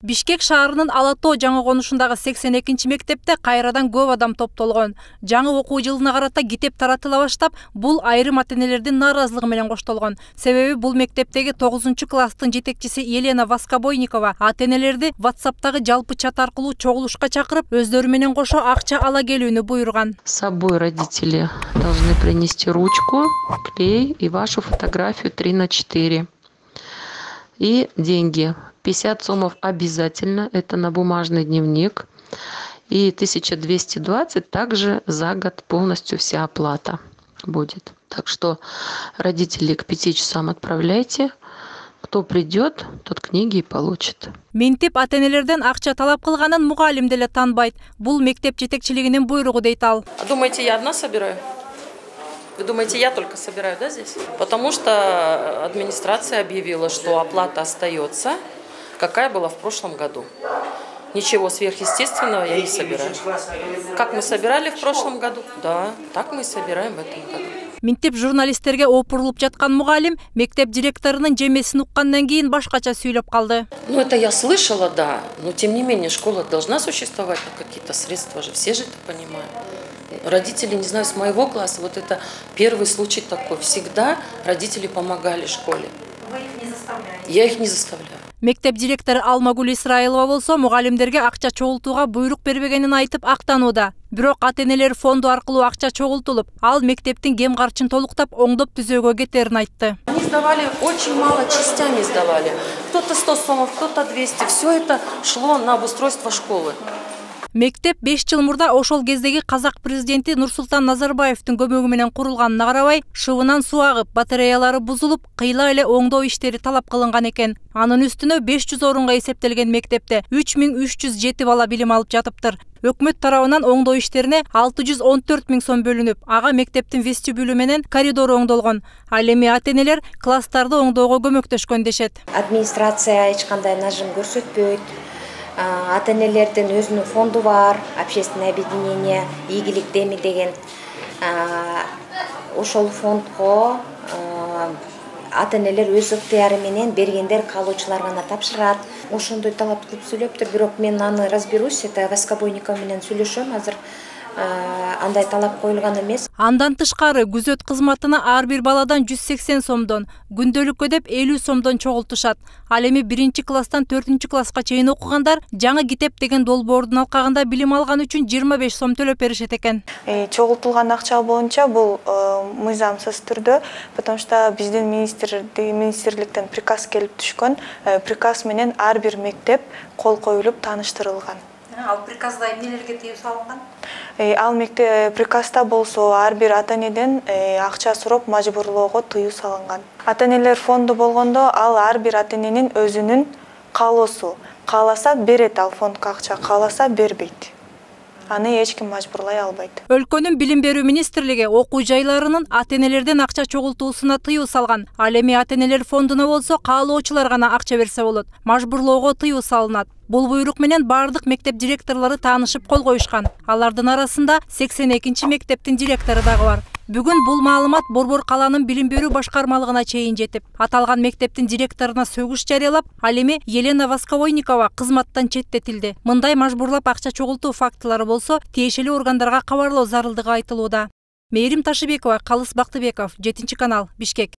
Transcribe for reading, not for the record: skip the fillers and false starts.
Бишкек шаарынын Ала Тоо жаңы конушундагы 82 мектепте кайрадан көп адам топтолгон. Жаңы окуу жылына карата китеп таратыла баштап, бул айрым ата-энелердин нааразылыгы менен коштолгон. Себеби бул мектептеги 9-класстын жетекчиси Елена Воскобойникова ата-энелерди WhatsApp'тагы жалпы чат аркылуу чогулушка чакырып, өздөрү менен кошо акча ала келүүнү буйруган. С собой родители должны принести ручку, клей и вашу фотографию 3×4. И деньги. 50 сомов обязательно, это на бумажный дневник. И 1220 также за год полностью вся оплата будет. Так что родителей к 5 часам отправляйте. Кто придет, тот книги и получит. Мектеп ата-энелерден акча талап кылганын мугалим деле танбайт. Бул мектеп жетекчилигинин буйругу дейт ал. Думаете, я одна собираю? Вы думаете, я только собираю, да, здесь? Потому что администрация объявила, что оплата остается, какая была в прошлом году. Ничего сверхъестественного я не собираю. Как мы собирали в прошлом году? Да, так мы и собираем в этом году. Мектеп журналисттерге опурулуп жаткан мугалим мектеп директорунун жемесин уккандан кийин башкача сүйлөп калды. Ну, это я слышала, да, но тем не менее школа должна существовать, какие-то средства же, все же это понимают. Родители, не знаю, с моего класса, вот это первый случай такой. Всегда родители помогали школе. Вы их не заставляете? Я их не заставляю. Мектеп директору Алмагүл Исраилова болсо мугалимдерге акча чогултууга буйрук бербегенин айтып актанууда. Бирок ата-энелер фонду аркылуу акча чогултулуп, ал мектептин кем карчын толуктап оңдоп түзөөгө кетерин айтты. Они сдавали очень мало, частями сдавали. Кто-то 100 сомов, кто-то 200. Все это шло на обустройство школы. Мектеп 5 жыл мурда ошол кездеги казак президенти Нурсултан Назарбаевдин көмөгү менен курулганына карабай, шыбынан суу агып, батареялары бузулуп, кыйла эле оңдоо иштери талап кылынган экен. Анын үстүнө 500 орунга эсептелген мектепте 3307 бала билим алып жатыптыр. Өкмөт тарабынан оңдоо иштерине 614 000 сом бөлүнүп, ага мектептин вестибюлү менен коридору оңдолгон. Ал эми ата-энелер класстарды оңдоого көмөктөшкөн дешет. Администрация эч кандай нажим көрсөтпөйт. Ата-энелердин өзүнүн фонду бар, общественное объединение, ийгилик деми деген. Ошол фондго ата-энелер өз ыктыяры менен бергендер калуучулар гана тапшырат. Ошондой талап кылып сүйлөптүр, бирок мен аны разберусь, это Воскобойникова менен сүйлөшөм, азыр андай талап коюлган эмес. Андан тышкары күзөт кызматына ар бир баладан 180 сомдон, күндөлүккө деп 50 сомдон чогултушат. Ал эми 1-класстан 4-класска чейин окугандар жаңы китеп деген долбоордун алкагында билим алган үчүн 25 сом төлөп беришет экен. Чогултулган акча боюнча бул мыйзамсыз түрдө, потому что биздин министрликтен приказ келип түшкөн, приказ менен ар бир мектеп кол коюлуп тааныштырылган. Ал приказда эмнелерге тыюу салынган? Ал мектеп приказда болсо ар бир ата-энеден акча сурап мажбурлоого тыюу салынган. Ата-энелер фонду болгондо ал ар бир ата-эненин өзүнүн каалоосу. Кааласа берет ал фондко акча, кааласа бербейт. Аны эч ким мажбурлай албайт. Өлкөнүн билим берүү министрлиги окуу жайларынын ата-энелерден акча чогултуусуна тыюу салган. Ал эми ата-энелер фондуна болсо каалоочулар гана акча берсе болот. Мажбурлоого тыюу салынат. Бул буйрук менен бардык мектеп директорлору таанышып кол коюшкан. Алардын арасында 82 мектептин директору дагы бар. Бүгүн бул маалымат Борбор каланын билим берүү башкармалыгына чейин жетип, аталган мектептин директоруна сөгүш жарыялап, ал эми Елена Воскобойникова кызматтан четтетилди. Мындай мажбурлап акча чогултуу фактылары болсо, тиешелүү органдарга кабарлоо зарылдыгы айтылууда. Мээрим Ташыбекова, Калыс Бактыбеков, 7 канал, Бишкек.